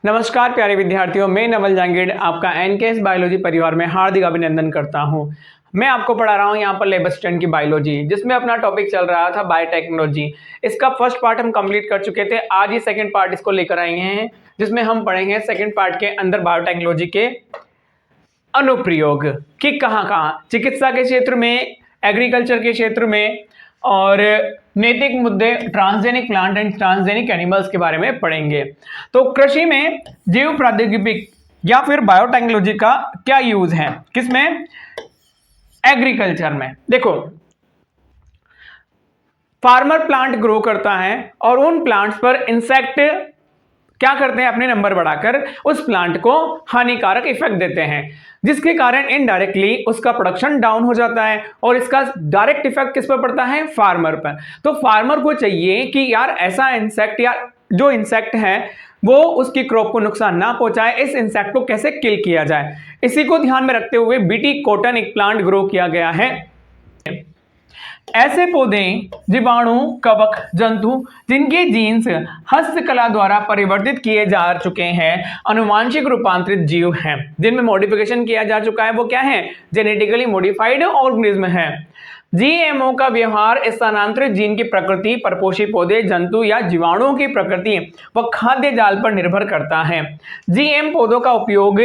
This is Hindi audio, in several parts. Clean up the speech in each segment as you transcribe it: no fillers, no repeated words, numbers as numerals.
नमस्कार प्यारे विद्यार्थियों, मैं नवल जांगीड़ आपका एनकेएस बायोलॉजी परिवार में हार्दिक अभिनंदन करता हूं। मैं आपको पढ़ा रहा हूं यहाँ पर 11th स्टैंडर्ड की बायोलॉजी, जिसमें अपना टॉपिक चल रहा था बायोटेक्नोलॉजी। इसका फर्स्ट पार्ट हम कंप्लीट कर चुके थे। आज ही सेकंड पार्ट इसको लेकर आए हैं, जिसमें हम पढ़ेंगे सेकंड पार्ट के अंदर बायोटेक्नोलॉजी के अनुप्रयोग कि कहाँ चिकित्सा के क्षेत्र में, एग्रीकल्चर के क्षेत्र में और नैतिक मुद्दे, transgenic plant and transgenic animals के बारे में पढ़ेंगे। तो कृषि में जैव प्रौद्योगिकी या फिर बायोटेक्नोलॉजी का क्या यूज है, किसमें? एग्रीकल्चर में। देखो, फार्मर प्लांट ग्रो करता है और उन प्लांट्स पर इंसेक्ट क्या करते हैं, अपने नंबर बढ़ाकर उस प्लांट को हानिकारक इफेक्ट देते हैं, जिसके कारण इनडायरेक्टली उसका प्रोडक्शन डाउन हो जाता है और इसका डायरेक्ट इफेक्ट किस पर पड़ता है? फार्मर पर। तो फार्मर को चाहिए कि यार ऐसा इंसेक्ट या जो इंसेक्ट है वो उसकी क्रॉप को नुकसान ना पहुंचाए, इस इंसेक्ट को कैसे किल किया जाए। इसी को ध्यान में रखते हुए बीटी कॉटन एक प्लांट ग्रो किया गया है। ऐसे पौधे जीवाणु, कवक, जंतु जिनके जीन्स हस्तकला द्वारा परिवर्तित किए जा चुके हैं, अनुवांशिक रूपांतरित जीव हैं, जिनमें मॉडिफिकेशन किया जा चुका है, वो क्या है? जेनेटिकली मॉडिफाइड ऑर्गेनिज्म है। जीएमओ का व्यवहार स्थानांतरित जीन की प्रकृति, परपोषी पौधे, जंतु या जीवाणुओं की प्रकृति व खाद्य जाल पर निर्भर करता है। जीएम पौधों का उपयोग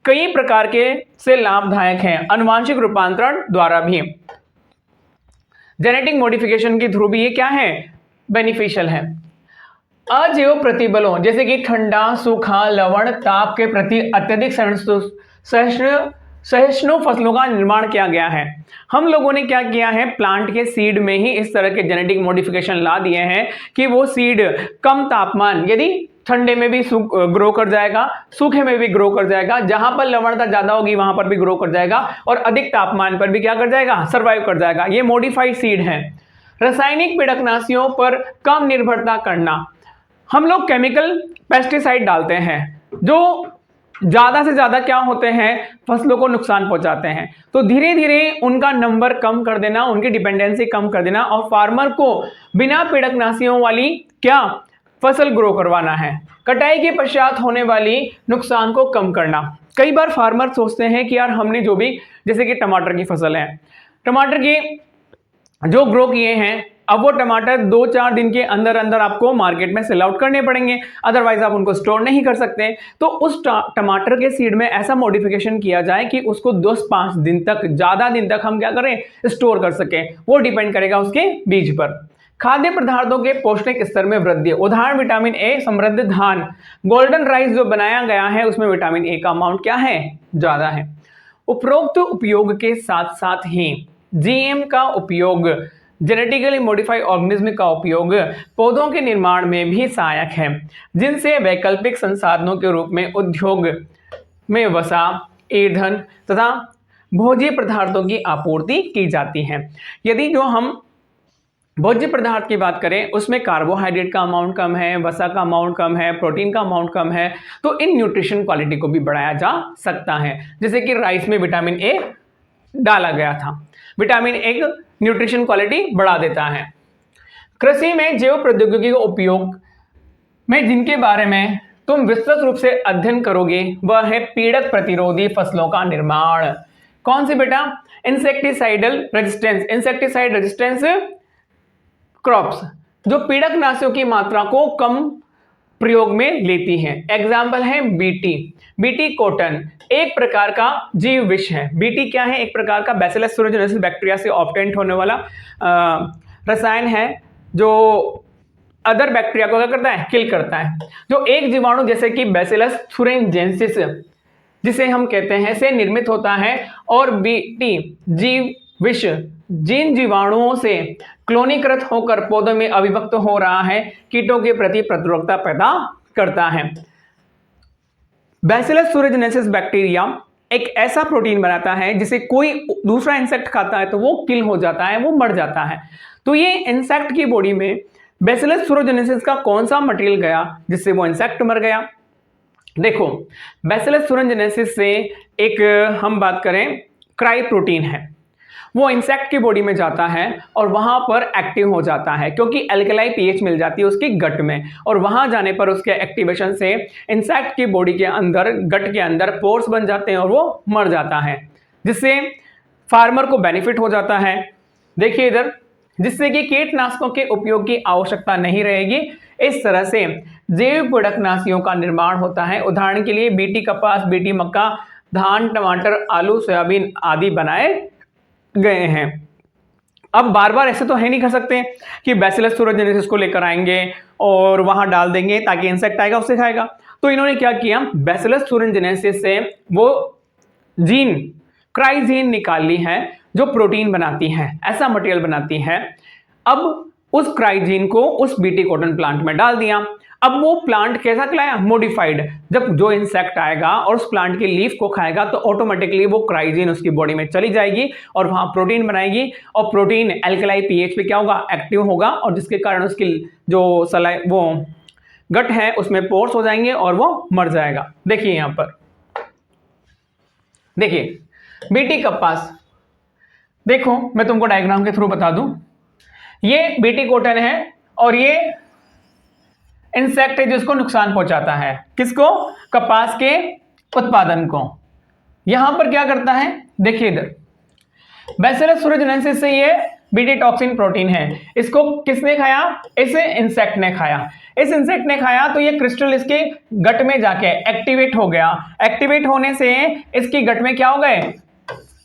कई प्रकार के से लाभदायक है, अनुवांशिक रूपांतरण द्वारा भी। जेनेटिक मॉडिफिकेशन के थ्रू भी ये क्या है? बेनिफिशियल है। अजैव प्रतिबलों जैसे कि ठंडा, सूखा, लवण, ताप के प्रति अत्यधिक सहिष्णु फसलों का निर्माण किया गया है। हम लोगों ने क्या किया है, प्लांट के सीड में ही इस तरह के जेनेटिक मॉडिफिकेशन ला दिए हैं कि वो सीड कम तापमान, यदि ठंडे में भी ग्रो कर जाएगा, सूखे में भी ग्रो कर जाएगा, जहां पर लवणता ज्यादा होगी वहां पर भी ग्रो कर जाएगा और अधिक तापमान पर भी क्या कर जाएगा? सर्वाइव कर जाएगा। ये मॉडिफाइड सीड है। रासायनिक पीड़कनाशियों पर कम निर्भरता करना। हम लोग केमिकल पेस्टिसाइड डालते हैं जो ज्यादा से ज्यादा क्या होते हैं? फसलों को नुकसान पहुंचाते हैं। तो धीरे धीरे उनका नंबर कम कर देना, उनकी डिपेंडेंसी कम कर देना और फार्मर को बिना पीड़कनाशियों वाली क्या फसल ग्रो करवाना है। कटाई के पश्चात होने वाली नुकसान को कम करना। कई बार फार्मर सोचते हैं कि यार हमने जो भी, जैसे कि टमाटर की फसल है, टमाटर की जो ग्रो किए हैं, अब वो टमाटर 2-4 दिन के अंदर अंदर आपको मार्केट में सेल आउट करने पड़ेंगे, अदरवाइज आप उनको स्टोर नहीं कर सकते। तो उस टमाटर के सीड में ऐसा मॉडिफिकेशन किया जाए कि उसको 10-5 दिन तक, ज्यादा दिन तक हम क्या करें? स्टोर कर सकें। वो डिपेंड करेगा उसके बीज पर। खाद्य पदार्थों के पौष्टिक स्तर में वृद्धि। उदाहरण विटामिन ए समृद्ध धान, गोल्डन राइस जो बनाया गया है उसमें विटामिन ए का अमाउंट क्या है? ज्यादा है। उपरोक्त उपयोग के साथ साथ ही जीएम का उपयोग, जेनेटिकली मॉडिफाइड ऑर्गेनिज्म का उपयोग पौधों के निर्माण में भी सहायक है, जिनसे वैकल्पिक संसाधनों के रूप में उद्योग में वसा, ईंधन तथा भोज्य पदार्थों की आपूर्ति की जाती है। यदि जो हम भोज्य पदार्थ की बात करें उसमें कार्बोहाइड्रेट का अमाउंट कम है, वसा का अमाउंट कम है, प्रोटीन का अमाउंट कम है, तो इन न्यूट्रिशन क्वालिटी को भी बढ़ाया जा सकता है। जैसे कि राइस में विटामिन ए डाला गया था, विटामिन ए न्यूट्रिशन क्वालिटी बढ़ा देता है। कृषि में जैव प्रौद्योगिकी का उपयोग में जिनके बारे में तुम विस्तृत रूप से अध्ययन करोगे वह है पीड़क प्रतिरोधी फसलों का निर्माण। कौन सी बेटा? Insecticidal resistance, insecticide resistance crops, जो पीड़कनाशियों की मात्रा को कम प्रयोग में लेती हैं। एग्जाम्पल है बीटी कॉटन, एक प्रकार का जीव विष है। बीटी क्या है? एक प्रकार का बैसिलस thuringiensis बैक्टीरिया से ऑब्टेंट होने वाला रसायन है जो अदर बैक्टीरिया को क्या करता है? किल करता है। जो एक जीवाणु जैसे कि बैसिलस thuringiensis जिसे हम कहते हैं से निर्मित होता है, और बीटी जीव विष जिन जीवाणुओं से क्लोनीकृत होकर पौधों में अभिव्यक्त हो रहा है, कीटों के प्रति प्रतिरोधकता पैदा करता है। बैसिलस thuringiensis बैक्टीरिया एक ऐसा प्रोटीन बनाता है जिसे कोई दूसरा इंसेक्ट खाता है तो वो किल हो जाता है, वो मर जाता है। तो ये इंसेक्ट की बॉडी में बैसिलस thuringiensis का कौन सा मटेरियल गया जिससे वो इंसेक्ट मर गया? देखो, बैसिलस thuringiensis से एक हम बात करें क्राई प्रोटीन है, वो इंसेक्ट की बॉडी में जाता है और वहां पर एक्टिव हो जाता है, क्योंकि एल्कलाई पीएच मिल जाती है उसकी गट में, और वहां जाने पर उसके एक्टिवेशन से इंसेक्ट की बॉडी के अंदर, गट के अंदर पोर्स बन जाते हैं और वो मर जाता है, जिससे फार्मर को बेनिफिट हो जाता है। देखिए इधर, जिससे कि कीटनाशकों के उपयोग की आवश्यकता नहीं रहेगी। इस तरह से जैव पदार्थनाशियों का निर्माण होता है। उदाहरण के लिए बीटी कपास, बीटी मक्का, धान, टमाटर, आलू, सोयाबीन आदि बनाए गए हैं। अब बार बार ऐसे तो है नहीं कर सकते कि बैसिलस thuringiensis को लेकर आएंगे और वहां डाल देंगे ताकि इंसेक्ट आएगा उससे खाएगा। तो इन्होंने क्या किया, बैसिलस thuringiensis से वो जीन क्राइजीन निकाल ली है जो प्रोटीन बनाती है, ऐसा मटेरियल बनाती है। अब उस क्राइजीन को उस बीटी कॉटन प्लांट में डाल दिया। अब वो प्लांट कैसा कहलाया, मोडिफाइड। जब जो इंसेक्ट आएगा और उस प्लांट की लीफ को खाएगा तो ऑटोमेटिकली वो क्राइजीन उसकी बॉडी में चली जाएगी और वहां प्रोटीन बनाएगी, और प्रोटीन एल्कलाई पीएच पे क्या होगा, एक्टिव होगा, और जिसके कारण उसकी जो वो गट है उसमें पोर्स हो जाएंगे और वो मर जाएगा। देखिए यहां पर, देखिए बीटी कपास, देखो मैं तुमको डायग्राम के थ्रू बता दूं, ये बीटी कॉटन है और ये इंसेक्ट है जिसको नुकसान पहुंचाता है। किसको, कपास के उत्पादन को। यहां पर क्या करता है, देखिए इधर, बैसिलस thuringiensis से ये बीटी टॉक्सिन प्रोटीन है, इसको किसने खाया, इसे इंसेक्ट ने खाया। इस इंसेक्ट ने खाया तो ये क्रिस्टल इसके गट में जाके एक्टिवेट हो गया। एक्टिवेट होने से इसकी गट में क्या हो गए,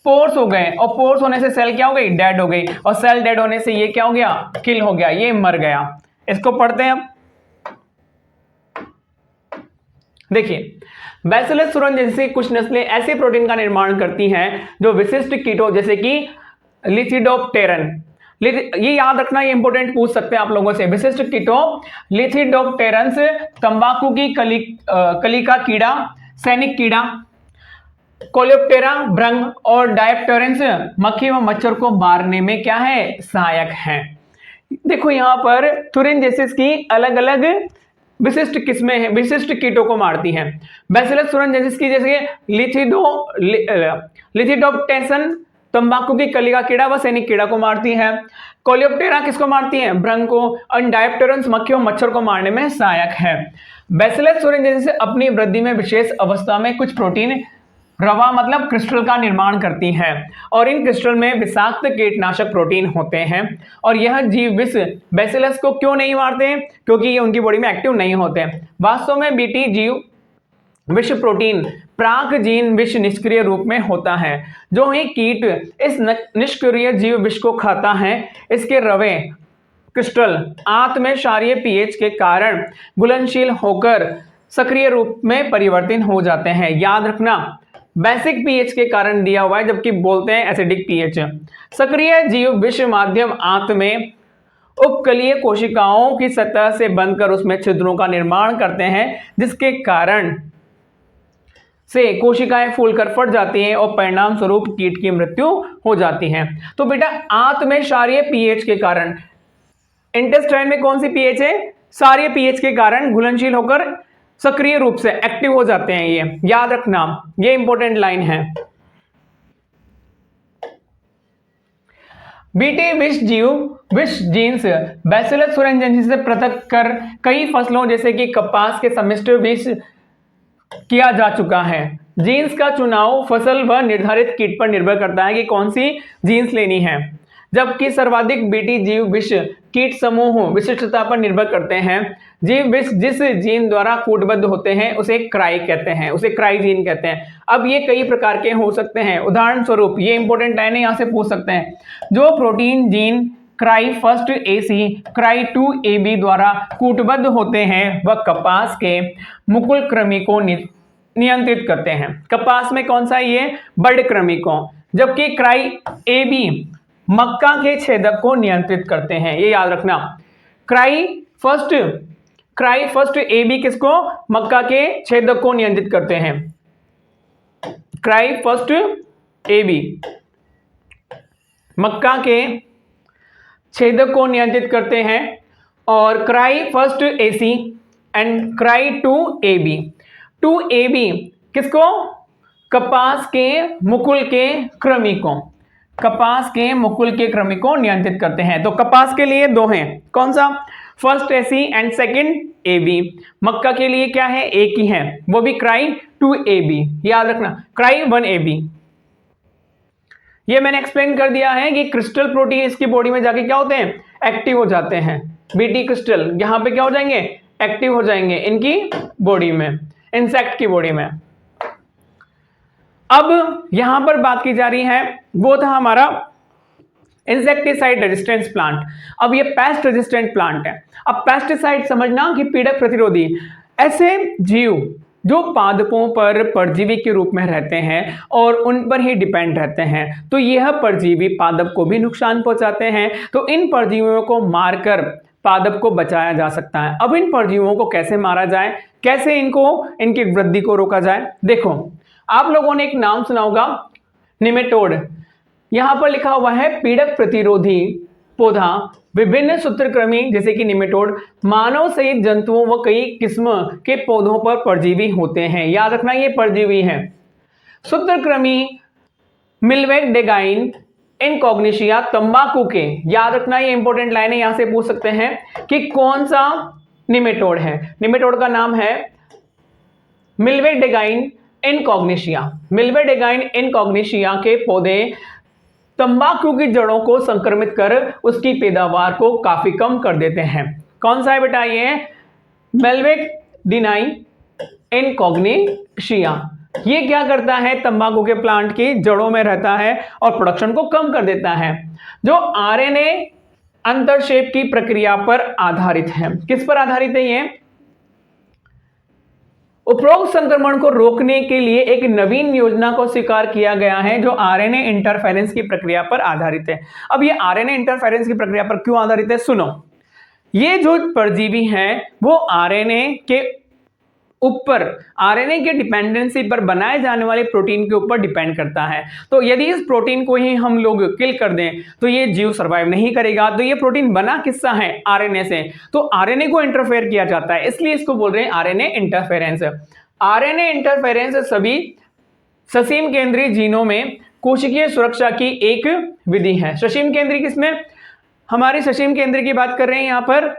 पोर्स हो गए, और पोर्स होने से सेल क्या हो गई, डेड हो गई, और सेल डेड होने से ये क्या हो गया, किल हो गया, ये मर गया। इसको पढ़ते हैं अब। देखिए बैसिलस thuringiensis कुछ नस्लें ऐसे प्रोटीन का निर्माण करती हैं जो विशिष्ट कीटों जैसे कि लिथिडोप्टेरन, ये याद रखना, ये इंपॉर्टेंट पूछ सकते हैं आप लोगों से। विशिष्ट कीटों लिथिडोप्टेरन्स, तंबाकू की कली का कीड़ा, सैनिक कीड़ा, कोलेप्टेरा भृंग और डायप्टेरन्स मक्खी व मच्छर को मारने में क्या है, सहायक हैं। देखो यहां पर thuringiensis की अलग अलग विशिष्ट किस्में हैं, विशिष्ट कीटों को मारती हैं। बैसिलस thuringiensis की जैसे लिथिडोप्टेरन तंबाकू की कली का कीड़ा व सैनिक कीड़ा को मारती है। कोलेप्टेरा किसको मारती है, भृंग को, और डायप्टेरन्स मक्खियों मच्छर को मारने में सहायक है। बैसिलस thuringiensis अपनी वृद्धि में विशेष अवस्था में कुछ प्रोटीन रवा मतलब क्रिस्टल का निर्माण करती है, और इन क्रिस्टल में विषाक्त कीटनाशक प्रोटीन होते हैं। और यह जीव विष बैसिलस को क्यों नहीं मारते, क्योंकि ये उनकी बॉडी में एक्टिव नहीं होते। वास्तव में बीटी जीव विष प्रोटीन प्राक जीन विष निष्क्रिय रूप में होता है। जो ही कीट इस निष्क्रिय जीव विष को खाता है, इसके रवे क्रिस्टल आंत में क्षारीय पीएच के कारण घुलनशील होकर सक्रिय रूप में परिवर्तित हो जाते हैं। याद रखना, बेसिक पीएच के कारण दिया हुआ है, जबकि बोलते हैं एसिडिक पीएच। सक्रिय जीव विष माध्यम आंत में उपकलीय कोशिकाओं की सतह से बंधकर उसमें छिद्रों का निर्माण करते हैं, जिसके कारण से कोशिकाएं फूलकर फट जाती हैं और परिणाम स्वरूप कीट की मृत्यु हो जाती है। तो बेटा आंत में क्षारीय पीएच के कारण, इंटेस्टाइन में कौन सी पीएच है, क्षारीय पीएच के कारण घुलनशील होकर सक्रिय रूप से एक्टिव हो जाते हैं। ये याद रखना, ये इंपॉर्टेंट लाइन है। बीटी विष जीव विष जीन्स बैसिलस thuringiensis से पृथक कर कई फसलों जैसे कि कपास के सम्मिश्र विष किया जा चुका है। जीन्स का चुनाव फसल व निर्धारित कीट पर निर्भर करता है कि कौन सी जीन्स लेनी है, जबकि सर्वाधिक बीटी जीव विष कीट समूह विशिष्टता पर निर्भर करते हैं। जीव विष जिस जीन द्वारा कूटबद्ध होते हैं उसे क्राई कहते हैं, उसे क्राइजीन कहते हैं। अब ये कई प्रकार के हो सकते हैं। उदाहरण स्वरूप, ये इंपॉर्टेंट लाइन है, यहां से पूछ सकते हैं, जो protein gene cry first AC cry 2AB द्वारा कूटबद्ध होते हैं वह कपास के मुकुल कृमि को नियंत्रित करते हैं। कपास में कौन सा, ये बर्ड कृमि को, जबकि क्राई AB मक्का के छेदक को नियंत्रित करते हैं। ये याद रखना, क्राई फर्स्ट AB किसको, मक्का के छेदक को नियंत्रित करते हैं। क्राई फर्स्ट AB मक्का के छेदक को नियंत्रित करते हैं, और cry first AC and cry 2AB 2AB किसको, कपास के मुकुल के कृमि को। कपास के मुकुल के क्रम को नियंत्रित करते हैं। तो कपास के लिए दो हैं, कौन सा? First AC and second AB. मक्का के लिए क्या है? एक ही है, वो भी क्राई 2AB, याद रखना, क्राई 1AB। ये मैंने एक्सप्लेन कर दिया है कि क्रिस्टल प्रोटीन इसकी बॉडी में जाके क्या होते हैं? एक्टिव हो जाते हैं। बीटी क्रिस्टल यहां पे क्या हो जाएंगे? एक्टिव हो जाएंगे इनकी बॉडी में, इंसेक्ट की बॉडी में। अब यहां पर बात की जा रही है, वो था हमारा इंसेक्टिसाइड रेजिस्टेंस प्लांट। अब ये पेस्ट रेजिस्टेंट प्लांट है। अब पेस्टिसाइड समझना कि पीड़क प्रतिरोधी, ऐसे जीव जो पादपों पर परजीवी के रूप में रहते हैं और उन पर ही डिपेंड रहते हैं, तो यह परजीवी पादप को भी नुकसान पहुंचाते हैं। तो इन परजीवियों को मारकर पादप को बचाया जा सकता है। अब इन परजीवियों को कैसे मारा जाए, कैसे इनकी वृद्धि को रोका जाए? देखो, आप लोगों ने एक नाम सुना होगा, निमेटोड। यहां पर लिखा हुआ है पीड़क प्रतिरोधी पौधा विभिन्न सूत्रकृमि जैसे कि निमेटोड मानव सहित जंतुओं व कई किस्म के पौधों पर परजीवी होते हैं। याद रखना, ये परजीवी हैं। सूत्रकृमि मिल्वेट डेगाइन इनकॉग्निशिया तंबाकू के, याद रखना, ये इंपॉर्टेंट लाइन है, यहां से पूछ सकते हैं कि कौन सा निमेटोड है। निमेटोड का नाम है मिल्वेट डेगाइन इनकॉग्निशिया। मिल्वेट डेगाइन इनकॉग्निशिया के पौधे तंबाकू की जड़ों को संक्रमित कर उसकी पैदावार को काफी कम कर देते हैं। कौन सा है बेटा? ये मेल्वेट डिनाइन इनकॉग्निशिया। ये क्या करता है? तंबाकू के प्लांट की जड़ों में रहता है और प्रोडक्शन को कम कर देता है। जो आरएनए अंतरक्षेप की प्रक्रिया पर आधारित है। किस पर आधारित है ये? उपरोक्त संक्रमण को रोकने के लिए एक नवीन योजना को स्वीकार किया गया है जो आरएनए इंटरफेरेंस की प्रक्रिया पर आधारित है। अब ये आरएनए इंटरफेरेंस की प्रक्रिया पर क्यों आधारित है? सुनो, ये जो परजीवी हैं वो आरएनए के ऊपर, आरएनए के डिपेंडेंसी पर बनाए जाने वाले प्रोटीन के ऊपर डिपेंड करता है। तो यदि इस प्रोटीन को ही हम लोग किल कर दें तो ये जीव सर्वाइव नहीं करेगा। तो ये प्रोटीन बना किससे है? आरएनए से। तो आरएनए को इंटरफेयर किया जाता है, इसलिए इसको बोल रहे हैं आरएनए इंटरफेरेंस। आरएनए इंटरफेरेंस सभी ससीम केंद्रीय जीनों में कोशिकीय सुरक्षा की एक विधि है। ससीम केंद्रीय किसमें? हमारी ससीम केंद्रीय की बात कर रहे हैं। यहां पर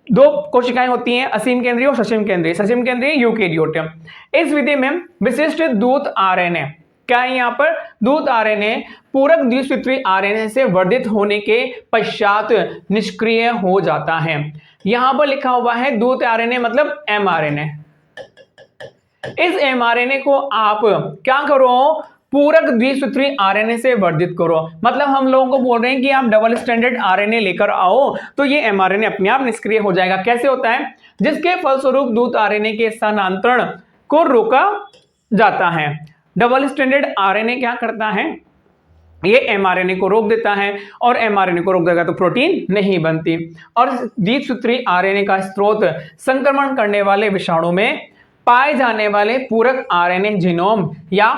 दो कोशिकाएं होती हैं, असीम केंद्रीय और ससीम केंद्रीय। ससीम केंद्रीय यूकेरियोट। इस विधि में विशिष्ट दूत आरएनए, क्या है यहां पर? दूत आरएनए पूरक द्विसूत्री आरएनए से वर्धित होने के पश्चात निष्क्रिय हो जाता है। यहां पर लिखा हुआ है दूत आरएनए मतलब एमआरएनए। इस एमआरएनए को आप क्या करो? पूरक द्विसूत्री आरएनए से वर्धित करो। मतलब हम लोगों को बोल रहे हैं कि आप डबल स्टैंडर्ड आरएनए लेकर आओ तो ये एमआरएनए अपने आप निष्क्रिय हो जाएगा। कैसे होता है? जिसके फलस्वरूप दूत आरएनए के स्थानांतरण को रोका जाता है। डबल स्टैंडर्ड आरएनए क्या करता है? ये एमआरएनए को रोक देता है और एमआरएनए को रोक देगा तो प्रोटीन नहीं बनती। और द्विसूत्री आरएनए का स्रोत संक्रमण करने वाले विषाणु में पाए जाने वाले पूरक आरएनए जीनोम या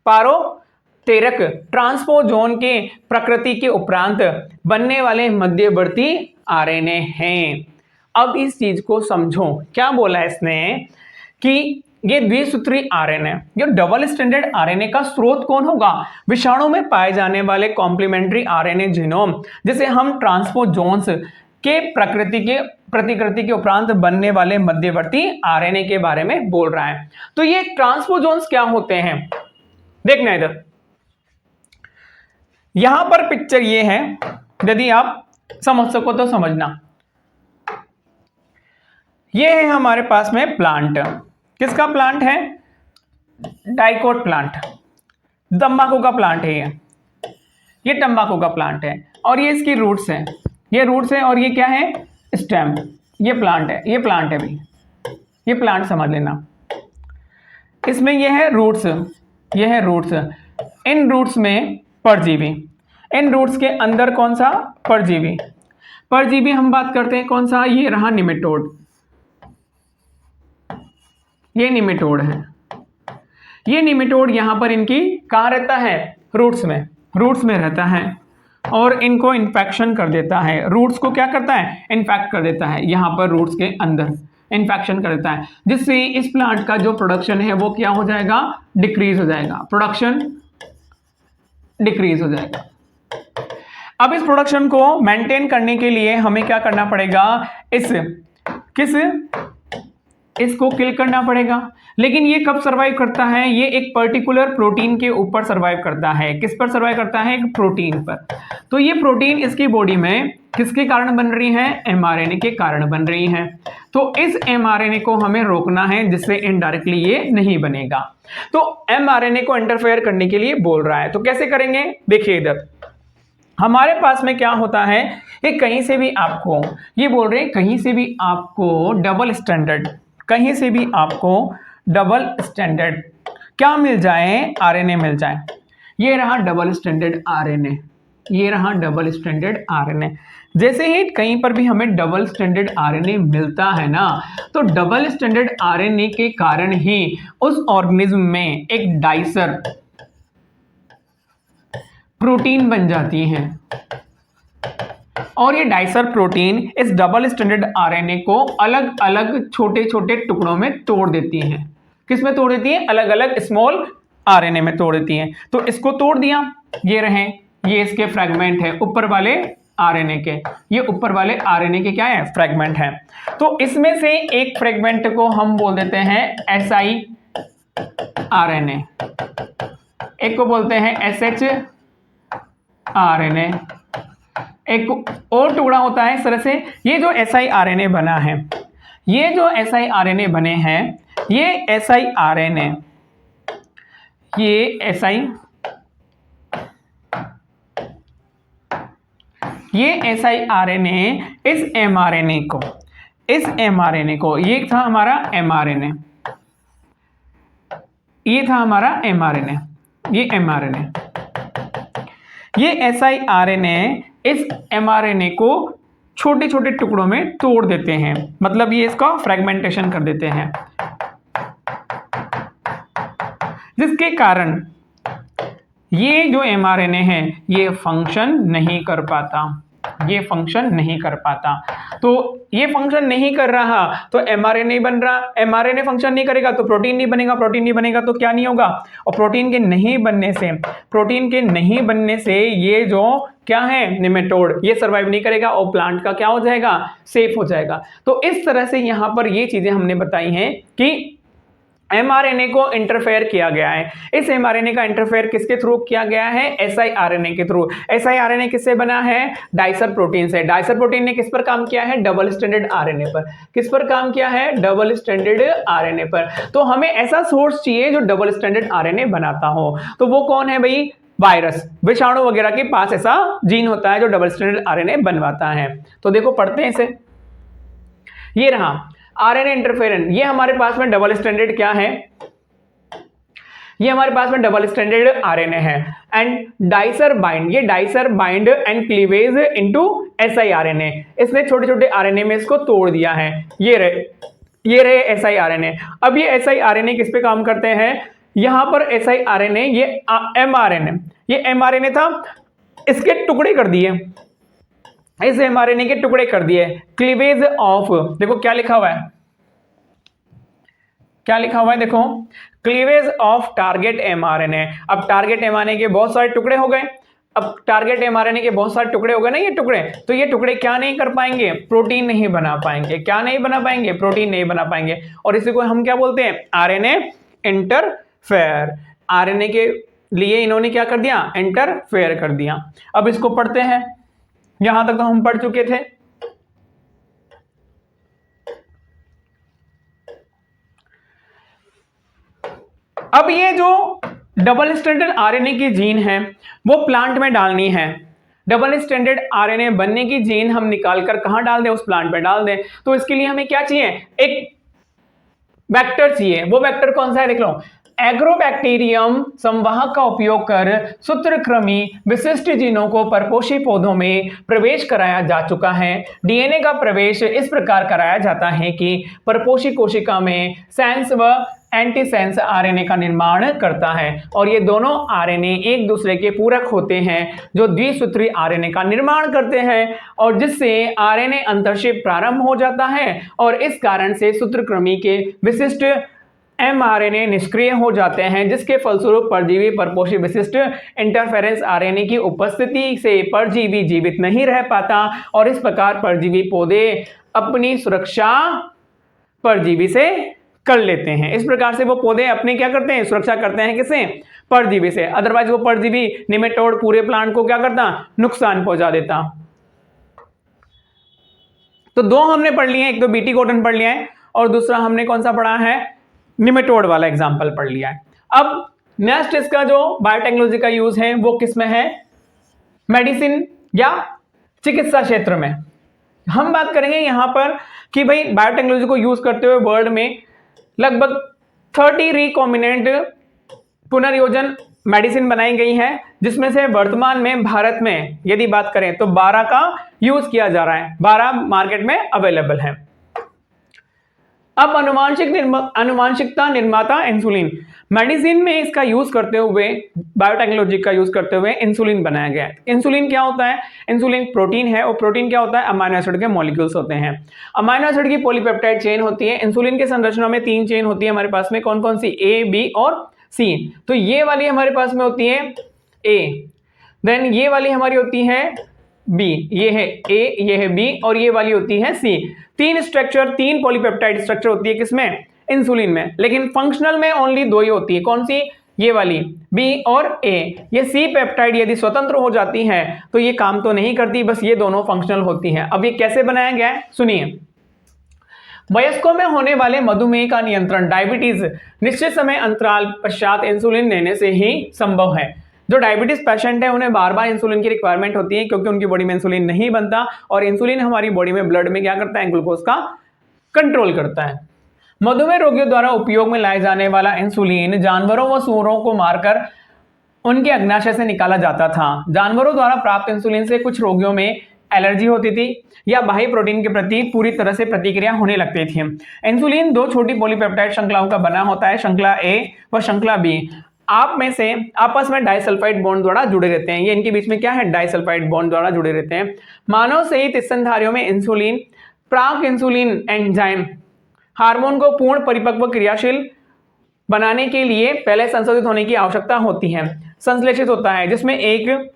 पारोटेरक ट्रांसपोजोन के प्रकृति के उपरांत बनने वाले मध्यवर्ती आरएनए हैं। अब इस चीज को समझो, क्या बोला है इसने कि ये द्विसूत्री आरएनए, जो डबल स्टैंडर्ड आरएनए का स्रोत कौन होगा? विषाणु में पाए जाने वाले कॉम्प्लीमेंट्री आरएनए जीनोम, जिसे हम ट्रांसपोजोन्स के प्रतिकृति के उपरांत बनने वाले मध्यवर्ती आरएनए के बारे में बोल रहा है। तो ये ट्रांसपोजोन्स क्या होते हैं? देखना इधर, यहां पर पिक्चर ये है, यदि आप समझ सको तो समझना। ये है हमारे पास में प्लांट। किसका प्लांट है? डाइकोट प्लांट, तंबाकू का प्लांट है। ये तंबाकू का प्लांट है और ये इसकी रूट्स हैं। ये रूट्स हैं और ये क्या है? स्टेम। ये प्लांट है, ये प्लांट है भाई, ये प्लांट समझ लेना। इसमें ये है रूट्स, ये है रूट्स। इन रूट्स में परजीवी, इन रूट्स के अंदर कौन सा? परजीवी। परजीवी हम बात करते हैं कौन सा? ये रहा निमेटोड। ये निमेटोड है। ये निमेटोड यहां पर इनकी कहां रहता है? रूट्स में, रूट्स में रहता है और इनको इन्फेक्शन कर देता है। रूट्स को क्या करता है? इन्फेक्ट कर देता है। यहां पर रूट्स के अंदर इन्फेक्शन कर देता है, जिससे इस प्लांट का जो प्रोडक्शन है वो क्या हो जाएगा? डिक्रीज हो जाएगा। प्रोडक्शन डिक्रीज हो जाएगा। अब इस प्रोडक्शन को मेंटेन करने के लिए हमें क्या करना पड़ेगा, इसको किल करना पड़ेगा। लेकिन ये कब सरवाइव करता है, ये एक पर्टिकुलर प्रोटीन के ऊपर सरवाइव करता है। किस पर सरवाइव करता है, एक प्रोटीन पर। तो ये प्रोटीन इसकी बॉडी में किसके कारण बन रही है, एमआरएनए के कारण बन रही है। तो इस एमआरएनए को हमें रोकना है जिससे इनडायरेक्टली ये नहीं बनेगा। तो एमआरएनए को इंटरफेयर करने के लिए बोल रहा है, तो कैसे करेंगे, देखिए इधर हमारे पास में क्या होता है कि कहीं से भी आपको ये बोल रहे हैं, कहीं से भी आपको डबल स्टैंडर्ड, कहीं से भी आपको डबल स्टैंडर्ड क्या मिल जाए, आरएनए मिल जाए। ये रहा डबल स्टैंडर्ड आरएनए, ये रहा डबल स्टैंडर्ड आरएनए। जैसे ही कहीं पर भी हमें डबल स्टैंडर्ड आरएनए मिलता है ना, तो डबल स्टैंडर्ड आरएनए के कारण ही उस ऑर्गेनिज्म में एक डाइसर प्रोटीन बन जाती है और ये डाइसर प्रोटीन इस डबल स्टैंडर्ड आरएनए को अलग अलग छोटे छोटे टुकड़ों में तोड़ देती हैं। किस में तोड़ देती है, अलग अलग स्मॉल आरएनए में तोड़ देती हैं। तो इसको तोड़ दिया, ये रहे, ये इसके फ्रैगमेंट है ऊपर वाले आरएनए के, ये ऊपर वाले आरएनए के क्या है, फ्रैगमेंट है। तो इसमें से एक फ्रैगमेंट को हम बोल देते हैं एसआई आरएनए, एक को बोलते हैं एसएच आरएनए, एक और टुकड़ा होता है इस तरह से। ये जो एसआई आरएनए बना है, ये जो एसआई आरएनए बने हैं, ये एसआई आरएनए, ये एसआई, ये एसआई आरएनए इस एमआरएनए को, इस एमआरएनए को, ये था हमारा एमआरएनए, ये था हमारा एमआरएनए, ये एमआरएनए, ये एसआई आरएनए इस एमआरएनए को छोटे छोटे टुकड़ों में तोड़ देते हैं, मतलब ये इसका फ्रेगमेंटेशन कर देते हैं, जिसके कारण ये जो एमआरएनए है ये फंक्शन नहीं कर पाता, ये फंक्शन नहीं कर पाता। तो ये फंक्शन नहीं कर रहा तो एमआरएनए नहीं बन रहा, एमआरएनए फंक्शन नहीं करेगा तो प्रोटीन नहीं बनेगा, प्रोटीन नहीं बनेगा तो क्या नहीं होगा, और प्रोटीन के नहीं बनने से, प्रोटीन के नहीं बनने से ये जो क्या है निमेटोड, ये सर्वाइव नहीं करेगा और प्लांट का क्या हो जाएगा, सेफ हो जाएगा। तो इस तरह से यहाँ पर ये चीजें हमने बताई हैं कि एमआरएनए को इंटरफेयर किया गया है। इस एमआरएनए का इंटरफेयर किसके थ्रू किया गया है, एसआईआरएनए के थ्रू। एसआईआरएनए किससे बना है, डाइसर प्रोटीन से। डाइसर प्रोटीन ने किस पर काम किया है, डबल स्टैंडर्ड आरएनए पर। किस पर काम किया है, डबल स्टैंडर्ड आरएनए पर। तो हमें ऐसा सोर्स चाहिए जो डबल स्टैंडर्ड आरएनए बनाता हो, तो वो कौन है भाई, वायरस, विषाणु वगैरह के पास ऐसा जीन होता है जो डबल स्टैंडर्ड आरएनए बनवाता है। तो देखो पढ़ते हैं इसे, ये रहा आरएनए इंटरफेरेंस, ये हमारे पास में डबल स्टैंडर्ड क्या है, ये हमारे पास में डबल स्टैंडर्ड आरएनए है। एंड डाइसर बाइंड, ये dicer bind and cleavage into siRNA, इसने छोटे छोटे आरएनए में इसको तोड़ दिया है। ये रहे एसआईआरएनए। अब ये एसआईआरएनए किस पे काम करते हैं, यहां पर एसआईआरएनए, ये एमआरएनए, ये एमआरएनए था, इसके टुकड़े कर दिए, इस एमआरएनए के टुकड़े कर दिए। क्लीवेज ऑफ, देखो क्या लिखा हुआ है, क्या लिखा हुआ है, देखो क्लीवेज ऑफ टारगेट एमआरएनए। अब टारगेट एमआरएनए के बहुत सारे टुकड़े हो गए, अब टारगेट एमआरएनए के बहुत सारे टुकड़े हो गए ना, ये टुकड़े, तो ये टुकड़े क्या नहीं कर पाएंगे, प्रोटीन नहीं बना पाएंगे। क्या नहीं बना पाएंगे, प्रोटीन नहीं बना पाएंगे। और इसी को हम क्या बोलते हैं, आरएनए इंटरफेयर। आरएनए के लिए इन्होंने क्या कर दिया, इंटरफेयर कर दिया। अब इसको पढ़ते हैं, यहां तक तो हम पढ़ चुके थे। अब ये जो डबल स्टैंडर्ड आरएनए की जीन है वो प्लांट में डालनी है। डबल स्टैंडर्ड आरएनए बनने की जीन हम निकालकर कहां डाल दें, उस प्लांट में डाल दें। तो इसके लिए हमें क्या चाहिए, एक वेक्टर चाहिए। वो वेक्टर कौन सा है, देख लो, एग्रोबैक्टीरियम संवाहक का उपयोग कर सूत्रक्रमी विशिष्ट जीनों को परपोषी पौधों में प्रवेश कराया जा चुका है। डीएनए का प्रवेश इस प्रकार कराया जाता है कि परपोषी कोशिका में सेंस व एंटीसेंस आरएनए का निर्माण करता है, और ये दोनों आरएनए एक दूसरे के पूरक होते हैं जो द्विसूत्री आरएनए का निर्माण करते हैं, और जिससे आरएनए अंतरशिप प्रारंभ हो जाता है और इस कारण से सूत्रक्रमी के विशिष्ट mRNA निष्क्रिय हो जाते हैं, जिसके फलस्वरूप परजीवी परपोषी विशिष्ट इंटरफेरेंस आरएनए की उपस्थिति से परजीवी जीवित नहीं रह पाता और इस प्रकार परजीवी पौधे अपनी सुरक्षा परजीवी से कर लेते हैं। इस प्रकार से वो पौधे अपने क्या करते हैं, सुरक्षा करते हैं किसे, परजीवी से। अदरवाइज वो परजीवी निमेटोड पूरे प्लांट को क्या करता, नुकसान पहुंचा देता। तो दो हमने पढ़ लिए हैं, एक तो बीटी कॉटन पढ़ लिया है और दूसरा हमने कौन सा पढ़ा है, निमेटोड वाला एग्जांपल पढ़ लिया है। अब नेक्स्ट इसका जो बायोटेक्नोलॉजी का यूज है वो किस में है, मेडिसिन या चिकित्सा क्षेत्र में। हम बात करेंगे यहां पर कि भाई बायोटेक्नोलॉजी को यूज करते हुए वर्ल्ड में लगभग 30 रिकॉम्बिनेंट पुनर्योजन मेडिसिन बनाई गई है, जिसमें से वर्तमान में भारत में यदि बात करें तो 12 का यूज किया जा रहा है, 12 मार्केट में अवेलेबल है। अब अनुवांशिकता निर्माता इंसुलिन, मेडिसिन में इसका यूज करते हुए, बायोटेक्नोलॉजी का यूज करते हुए इंसुलिन बनाया गया है। इंसुलिन क्या होता है, इंसुलिन प्रोटीन है और प्रोटीन क्या होता है, अमाइनो एसिड के मॉलिक्यूल्स होते हैं। अमाइनो एसिड की पॉलीपेप्टाइड चेन होती है। इंसुलिन के संरचना में 3 चेन होती है हमारे पास में, कौन कौन सी, ए, बी और सी। तो ये वाली हमारे पास में होती है ए, देन ये वाली हमारी होती है बी, ये है ए, ये है बी और ये वाली होती है सी। 3 स्ट्रक्चर, 3 पॉलीपेप्टाइड स्ट्रक्चर होती है किसमें, इंसुलिन में। लेकिन फंक्शनल में ओनली 2 ही होती है, कौन सी, ये वाली बी और ए। ये सी पेप्टाइड यदि स्वतंत्र हो जाती है तो ये काम तो नहीं करती, बस ये दोनों फंक्शनल होती हैं। अब ये कैसे बनाया गया है सुनिए। वयस्कों में होने वाले मधुमेह का नियंत्रण, डायबिटीज, निश्चित समय अंतराल पश्चात इंसुलिन लेने से ही संभव है। जो डायबिटीज पेशेंट है उन्हें बार बार इंसुलिन की रिक्वायरमेंट होती है, क्योंकि उनकी बॉडी में इंसुलिन नहीं बनता और इंसुलिन हमारी बॉडी में ब्लड में क्या करता है, ग्लूकोज का कंट्रोल करता है। मधुमेह रोगियों द्वारा उपयोग में लाए जाने वाला इंसुलिन जानवरों व सूअरों को मारकर उनके अग्नाशय से निकाला जाता था। जानवरों द्वारा प्राप्त इंसुलिन से कुछ रोगियों में एलर्जी होती थी या बाह्य प्रोटीन के प्रति पूरी तरह से प्रतिक्रिया होने लगती थी। इंसुलिन 2 छोटी पॉलीपेप्टाइड श्रृंखलाओं का बना होता है, श्रृंखला ए व श्रृंखला बी। आप में से आपस में डाइसल्फाइड बॉन्ड द्वारा जुड़े रहते हैं। ये इनके बीच में क्या है, डाइसल्फाइड बॉन्ड द्वारा जुड़े रहते हैं। मानव सहित स्तनधारियों में इंसुलिन प्राक इंसुलिन एंजाइम हार्मोन को पूर्ण परिपक्व क्रियाशील बनाने के लिए पहले संशोधित होने की आवश्यकता होती है। संश्लेषित होता है, जिसमें एक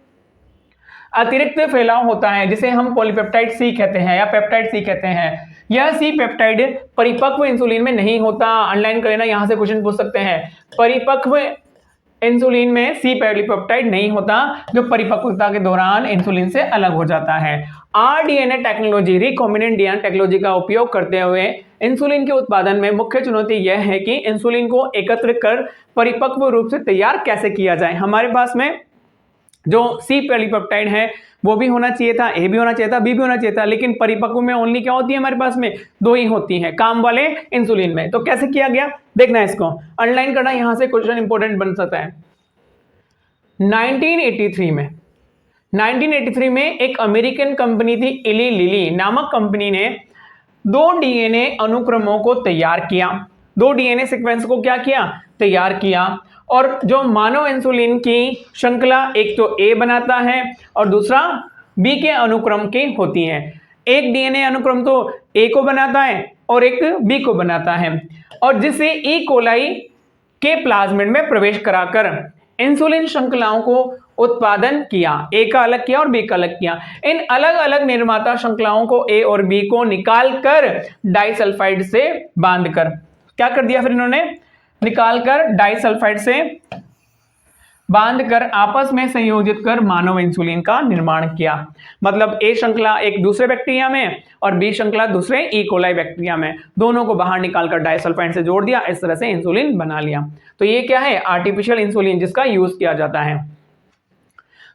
अतिरिक्त फैलाव होता है जिसे हम पॉलीपेप्टाइड सी कहते हैं या पेप्टाइड सी कहते हैं। यह सी पेप्टाइड परिपक्व इंसुलिन में नहीं होता। ऑनलाइन कर लेना, यहां से क्वेश्चन पूछ सकते हैं। परिपक्व इंसुलिन में सी पॉलीपेप्टाइड नहीं होता, जो परिपक्वता के दौरान इंसुलिन से अलग हो जाता है। RDNA technology, recombinant DNA technology का उपयोग करते हुए इंसुलिन के उत्पादन में मुख्य चुनौती यह है कि इंसुलिन को एकत्र कर परिपक्व रूप से तैयार कैसे किया जाए। हमारे पास में जो सी पॉलीपेप्टाइड है वो भी होना चाहिए था, ए भी होना चाहिए था, बी भी होना चाहिए था, लेकिन परिपक्व में ओनली क्या होती है हमारे पास में, 2 ही होती हैं काम वाले इंसुलिन में। तो कैसे किया गया देखना है, इसको ऑनलाइन करना, यहां से क्वेश्चन इंपॉर्टेंट बन सकता है। 1983 में एक अमेरिकन कंपनी थी इली लिली नामक कंपनी ने 2 डीएनए अनुक्रमों को तैयार किया। 2 डीएनए सीक्वेंस को क्या किया, तैयार किया। और जो मानव इंसुलिन की श्रृंखला एक तो ए बनाता है और दूसरा बी के अनुक्रम की होती है। एक डीएनए अनुक्रम तो ए को बनाता है और एक बी को बनाता है, और जिसे ई कोलाई के प्लाज्मिड में प्रवेश कराकर इंसुलिन श्रृंखलाओं को उत्पादन किया। ए का अलग किया और बी का अलग किया। इन अलग अलग निर्माता श्रृंखलाओं को ए और बी को निकालकर डाइसल्फाइड से बांधकर क्या कर दिया, फिर इन्होंने निकालकर डाइसल्फाइड से बांधकर आपस में संयोजित कर मानव इंसुलिन का निर्माण किया। मतलब ए श्रृंखला एक दूसरे बैक्टीरिया में और बी श्रृंखला दूसरे ई कोलाई बैक्टीरिया में, दोनों को बाहर निकालकर डाइसल्फाइड से जोड़ दिया, इस तरह से इंसुलिन बना लिया। तो ये क्या है, आर्टिफिशियल इंसुलिन, जिसका यूज किया जाता है।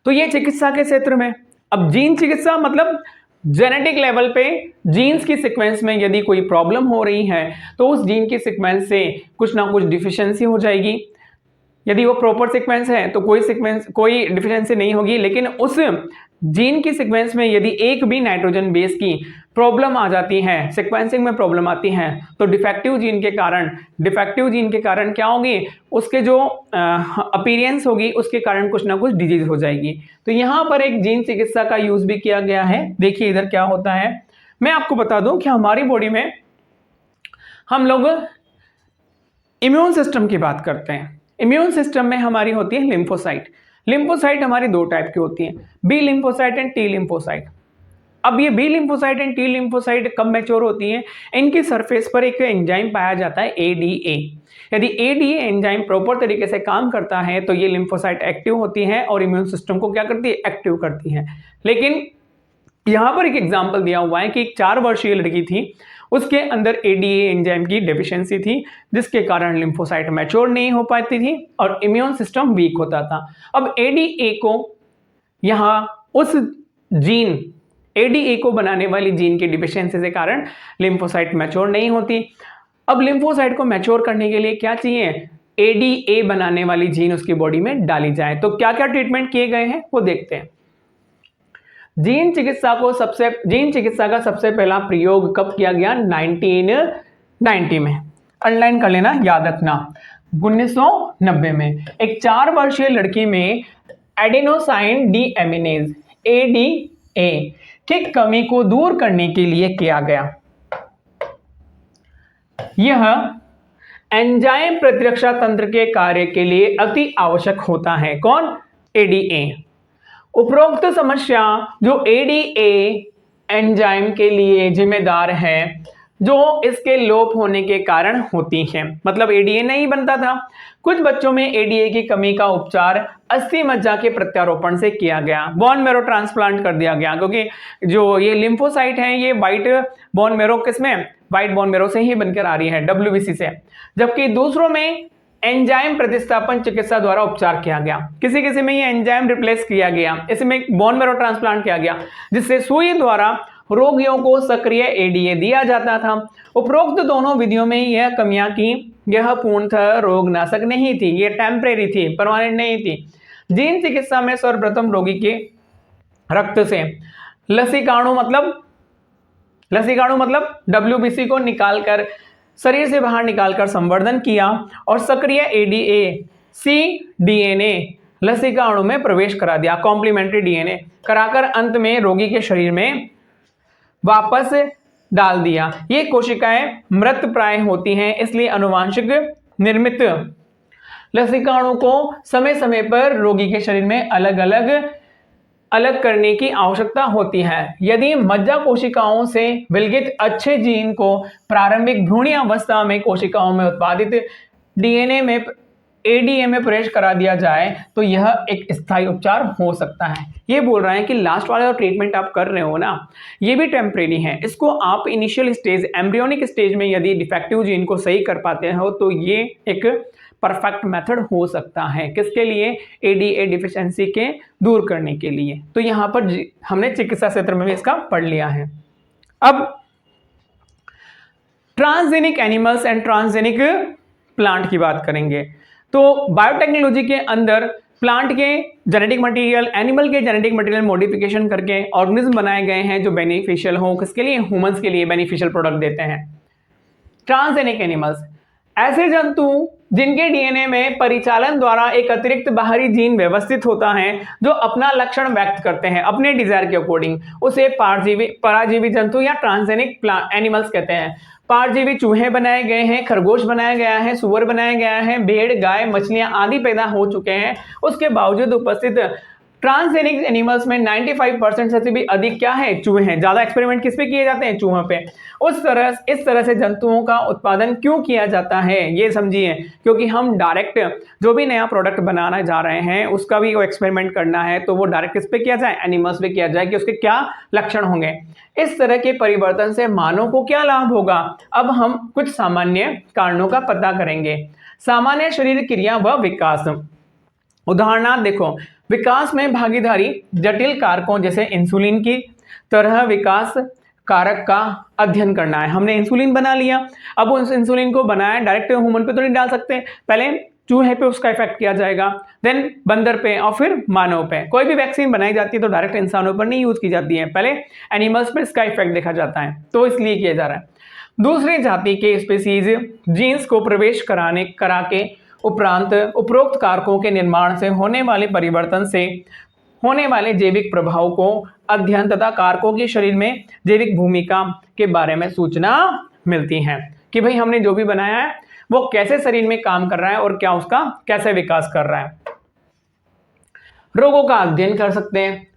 तो ये चिकित्सा के क्षेत्र में। अब जीन चिकित्सा मतलब जेनेटिक लेवल पे जीन्स की सीक्वेंस में यदि कोई प्रॉब्लम हो रही है तो उस जीन की सीक्वेंस से कुछ ना कुछ डिफिशियंसी हो जाएगी। यदि वो प्रॉपर सीक्वेंस है तो कोई डिफिशियंसी नहीं होगी, लेकिन उस जीन की सीक्वेंस में यदि एक भी नाइट्रोजन बेस की प्रॉब्लम आ जाती है, सीक्वेंसिंग में प्रॉब्लम आती है, तो डिफेक्टिव जीन के कारण क्या होगी, उसके जो अपीयरेंस होगी उसके कारण कुछ ना कुछ डिजीज हो जाएगी। तो यहाँ पर एक जीन चिकित्सा का यूज भी किया गया है। देखिए इधर क्या होता है, मैं आपको बता दूं कि हमारी बॉडी में हम लोग इम्यून सिस्टम की बात करते हैं। इम्यून सिस्टम में हमारी होती है लिम्फोसाइट। लिम्फोसाइट हमारी दो टाइप की होती हैं, B lymphocyte and T lymphocyte. अब ये B lymphocyte and T lymphocyte कब मैच्योर होती हैं? इनकी सरफेस पर एक एंजाइम पाया जाता है एडीए। यदि एडीए एंजाइम प्रॉपर तरीके से काम करता है तो ये लिम्फोसाइट एक्टिव होती है और इम्यून सिस्टम को क्या करती है? एक्टिव करती है। लेकिन यहां पर एक एग्जाम्पल दिया हुआ है कि एक 4 वर्षीय लड़की थी, उसके अंदर एडीए एंजाइम की डेफिशिएंसी थी, जिसके कारण लिम्फोसाइट मैच्योर नहीं हो पाती थी और इम्यून सिस्टम वीक होता था। अब एडीए को यहां उस जीन एडीए को बनाने वाली जीन की डिफिशियंसी के कारण लिम्फोसाइट मैच्योर नहीं होती। अब लिम्फोसाइट को मैच्योर करने के लिए क्या चाहिए? एडीए बनाने वाली जीन उसकी बॉडी में डाली जाए। तो क्या क्या ट्रीटमेंट किए गए हैं वो देखते हैं। जीन चिकित्सा का सबसे पहला प्रयोग कब किया गया? 1990 में। अंडरलाइन कर लेना, याद रखना। 1990 में एक 4 वर्षीय लड़की में एडेनोसाइन डीएमिनेज एडीए की कमी को दूर करने के लिए किया गया। यह एंजाइम प्रतिरक्षा तंत्र के कार्य के लिए अति आवश्यक होता है। कौन? एडीए। उपरोक्त समस्या जो एडीए एंजाइम के लिए जिम्मेदार है, जो इसके लोप होने के कारण होती है। मतलब एडीए नहीं बनता था। कुछ बच्चों में एडीए की कमी का उपचार अस्थि मज्जा के प्रत्यारोपण से किया गया, बोन मैरो ट्रांसप्लांट कर दिया गया, क्योंकि जो ये लिम्फोसाइट है ये व्हाइट बोन मैरो किसमें? व्हाइट बोन मैरो से ही बनकर आ रही है, डब्ल्यूबीसी से। जबकि दूसरों में एंजाइम प्रतिस्थापन चिकित्सा द्वारा उपचार किया गया। किसी किसी में ये एंजाइम रिप्लेस किया गया, इसमें बोन मैरो ट्रांसप्लांट किया गया, जिससे सुई द्वारा रोगियों को सक्रिय एडीए दिया जाता था। उपरोक्त दोनों विधियों में यह कमियां की यह पूर्णतः रोगनाशक नहीं थी, ये टेम्परेरी थी, परमानेंट नहीं थी। जीन चिकित्सा में सर्वप्रथम रोगी के रक्त से लसीकाणु मतलब डब्ल्यूबीसी को निकालकर शरीर से बाहर निकालकर संवर्धन किया और सक्रिय एडीए सी डीएनए लसीकाणु में प्रवेश करा दिया, कॉम्प्लीमेंट्री डीएनए कराकर अंत में रोगी के शरीर में वापस डाल दिया। ये कोशिकाएं मृत प्राय होती हैं, इसलिए आनुवांशिक निर्मित लसीकाणु को समय समय पर रोगी के शरीर में अलग करने की आवश्यकता होती है। यदि मज्जा कोशिकाओं से विलगित अच्छे जीन को प्रारंभिक भ्रूणीय अवस्था में कोशिकाओं में उत्पादित डीएनए में एडीए में प्रवेश करा दिया जाए तो यह एक स्थायी उपचार हो सकता है। ये बोल रहे हैं कि लास्ट वाला जो ट्रीटमेंट आप कर रहे हो ना, ये भी टेम्परेरी है। इसको आप इनिशियल स्टेज, एम्ब्रियोनिक स्टेज में यदि डिफेक्टिव जीन को सही कर पाते हो तो ये एक परफेक्ट मेथड हो सकता है। किसके लिए? एडीए डिफिशियंसी के दूर करने के लिए। तो यहां पर हमने चिकित्सा क्षेत्र में भी इसका पढ़ लिया है। अब transgenic animals and transgenic plant की बात करेंगे। तो बायोटेक्नोलॉजी के अंदर प्लांट के जेनेटिक मटेरियल, एनिमल के जेनेटिक मटेरियल मॉडिफिकेशन करके ऑर्गेनिज्म बनाए गए हैं जो बेनिफिशियल हो, किसके लिए? ह्यूमंस के लिए बेनिफिशियल प्रोडक्ट देते हैं। ट्रांसजेनिक एनिमल्स ऐसे जंतु जिनके डीएनए में परिचालन द्वारा एक अतिरिक्त बाहरी जीन व्यवस्थित होता है जो अपना लक्षण व्यक्त करते हैं अपने डिजायर के अकॉर्डिंग, उसे पराजीवी जंतु या ट्रांसजेनिक एनिमल्स कहते हैं। परजीवी चूहे बनाए गए हैं, खरगोश बनाया गया है, सुअर बनाया गया है, भेड़, गाय, मछलियां आदि पैदा हो चुके हैं। उसके बावजूद उपस्थित ट्रांसजेनिक एनिमल्स में 95% से भी अधिक क्या है? चूहे हैं। ज्यादा एक्सपेरिमेंट किस पे किए जाते हैं? चूहों पे। इस तरह से जंतुओं का उत्पादन क्यों किया जाता है ये समझिए, क्योंकि हम डायरेक्ट जो भी नया प्रोडक्ट बनाना जा रहे हैं उसका भी वो एक्सपेरिमेंट करना है, तो वो डायरेक्ट किस पे किया जाए? एनिमल्स पे किया जाए कि उसके क्या लक्षण होंगे। इस तरह के परिवर्तन से मानव को क्या लाभ होगा? अब हम कुछ सामान्य कारणों का पता करेंगे। सामान्य शरीर क्रिया व विकास। उदाहरणार्थ देखो, विकास में भागीदारी जटिल कारकों जैसे इंसुलिन की तरह विकास कारक का अध्ययन करना है। हमने इंसुलिन बना लिया, अब उस इंसुलिन को बनाया डायरेक्ट ह्यूमन पे तो नहीं डाल सकते, पहले चूहे पे उसका इफेक्ट किया जाएगा, देन बंदर पे और फिर मानव पे। कोई भी वैक्सीन बनाई जाती है तो डायरेक्ट इंसानों पर नहीं यूज की जाती है, पहले एनिमल्स पे इसका इफेक्ट देखा जाता है, तो इसलिए किया जा रहा है। दूसरी जाति के स्पीसीज जीन्स को प्रवेश करा के उपरांत उपरोक्त कारकों के निर्माण से होने वाले परिवर्तन से होने वाले जैविक प्रभाव को अध्ययन तथा कारकों के शरीर में जैविक भूमिका के बारे में सूचना मिलती है कि भाई हमने जो भी बनाया है वो कैसे शरीर में काम कर रहा है और क्या उसका कैसे विकास कर रहा है। रोगों का अध्ययन कर सकते हैं।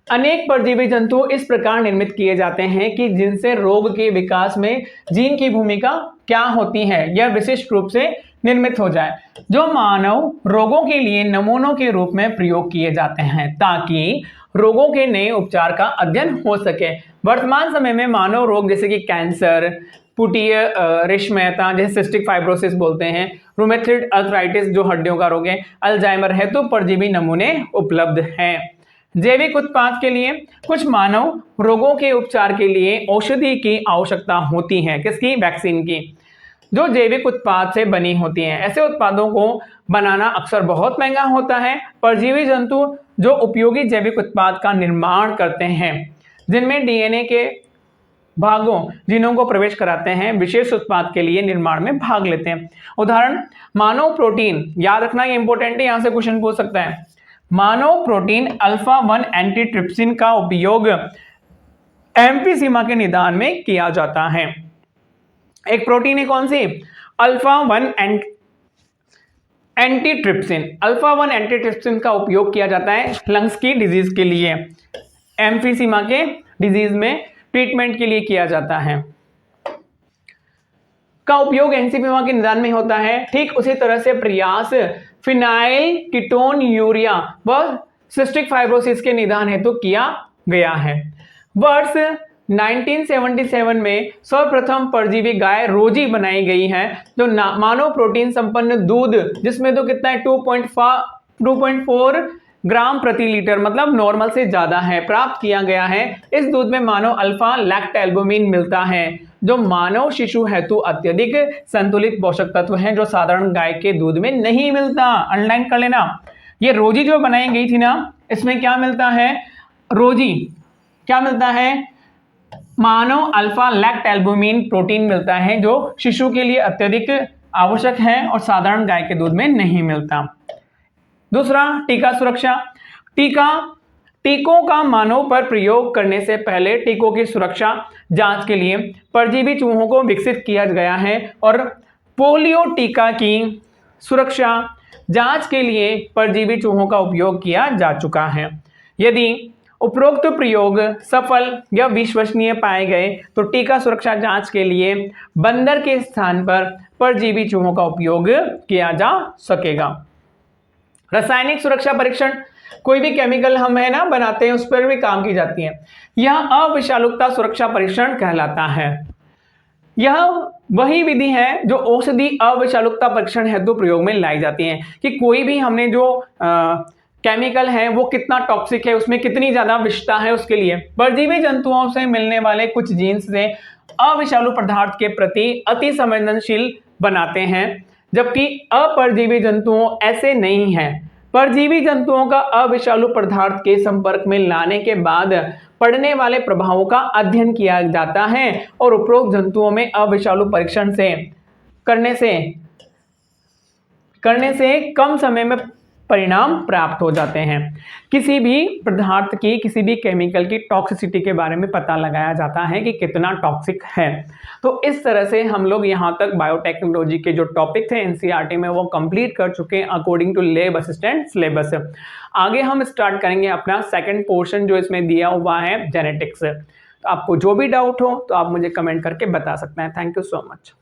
अनेक परजीवी जंतु इस प्रकार निर्मित किए जाते हैं कि जिनसे रोग के विकास में जीन की भूमिका क्या होती है यह विशिष्ट रूप से निर्मित हो जाए, जो मानव रोगों के लिए नमूनों के रूप में प्रयोग किए जाते हैं ताकि रोगों के नए उपचार का अध्ययन हो सके। वर्तमान समय में मानव रोग जैसे कि कैंसर, पुटीय रेशमयता जैसे सिस्टिक फाइब्रोसिस बोलते हैं, रूमेटॉइड अर्थराइटिस जो हड्डियों का रोग है, अल्जाइमर है, तो परजीवी नमूने उपलब्ध हैं। जैविक उत्पाद के लिए कुछ मानव रोगों के उपचार के लिए औषधि की आवश्यकता होती है। किसकी? वैक्सीन की, जो जैविक उत्पाद से बनी होती हैं। ऐसे उत्पादों को बनाना अक्सर बहुत महंगा होता है। परजीवी जंतु जो उपयोगी जैविक उत्पाद का निर्माण करते हैं जिनमें डीएनए के भागों जिनों को प्रवेश कराते हैं विशेष उत्पाद के लिए निर्माण में भाग लेते हैं। उदाहरण मानव प्रोटीन, याद रखना ये इंपॉर्टेंट है, यहां से क्वेश्चन पूछ सकता है। मानव प्रोटीन अल्फा 1 एंटीट्रिप्सिन का उपयोग एम्फीसीमा के निदान में किया जाता है। एक प्रोटीन है कौन सी? Alpha 1 antitrypsin. अल्फा 1 एंटीट्रिप्सिन का उपयोग किया जाता है लंग्स की डिजीज के लिए, एम्फीसीमा के डिजीज में ट्रीटमेंट के लिए किया जाता है। का उपयोग एम्फीसीमा के निदान में होता है। ठीक उसी तरह से प्रयास फिनाइल कीटोन यूरिया व सिस्टिक फाइब्रोसिस के निदान हेतु किया गया है। वर्ष 1977 में सर्वप्रथम परजीवी गाय रोजी बनाई गई है जो मानव प्रोटीन संपन्न दूध, जिसमें तो कितना है 2.4 ग्राम प्रति लीटर, मतलब नॉर्मल से ज्यादा है, प्राप्त किया गया है। इस दूध में मानव अल्फा लैक्टोएल्बुमिन मिलता है जो मानव शिशु हेतु अत्यधिक संतुलित पोषक तत्व है जो साधारण गाय के दूध में नहीं मिलता। अंडरलाइन कर लेना। ये रोजी जो बनाई गई थी ना, इसमें क्या मिलता है? रोजी क्या मिलता है? मानव अल्फा लैक्टोएल्बुमिन प्रोटीन मिलता है जो शिशु के लिए अत्यधिक आवश्यक है और साधारण गाय के दूध में नहीं मिलता। दूसरा, टीका सुरक्षा। टीकों का मानव पर प्रयोग करने से पहले टीकों की सुरक्षा जांच के लिए परजीवी चूहों को विकसित किया गया है और पोलियो टीका की सुरक्षा जांच के लिए परजीवी चूहों का उपयोग किया जा चुका है। यदि उपरोक्त प्रयोग सफल या विश्वसनीय पाए गए तो टीका सुरक्षा जांच के लिए बंदर के स्थान पर परजीवी चूहों का उपयोग किया जा सकेगा। रासायनिक सुरक्षा परीक्षण, कोई भी केमिकल हम है ना बनाते हैं उस पर भी काम की जाती है। यह अविषालुकता सुरक्षा परीक्षण कहलाता है। यह वही विधि है जो औषधि अविषालुकता परीक्षण हेतु प्रयोग में लाई जाती है कि कोई भी हमने जो केमिकल है वो कितना टॉक्सिक है, उसमें कितनी ज्यादा विषता है, उसके लिए परजीवी जंतुओं से मिलने वाले कुछ जीन्स से अविषालु पदार्थ के प्रति अति संवेदनशील बनाते हैं, जबकि अपरजीवी जंतुओं ऐसे नहीं है। परजीवी जंतुओं का अविषालु पदार्थ के संपर्क में लाने के बाद पड़ने वाले प्रभावों का अध्ययन किया जाता है और उपरोक्त जंतुओं में अविषालु परीक्षण करने से कम समय में परिणाम प्राप्त हो जाते हैं। किसी भी पदार्थ की, किसी भी केमिकल की टॉक्सिसिटी के बारे में पता लगाया जाता है कि कितना टॉक्सिक है। तो इस तरह से हम लोग यहाँ तक बायोटेक्नोलॉजी के जो टॉपिक थे एनसीईआरटी में वो कंप्लीट कर चुके हैं according to lab assistant syllabus. आगे हम स्टार्ट करेंगे अपना सेकंड पोर्शन जो इसमें दिया हुआ है जेनेटिक्स। तो आपको जो भी डाउट हो तो आप मुझे कमेंट करके बता सकते हैं। Thank you so much.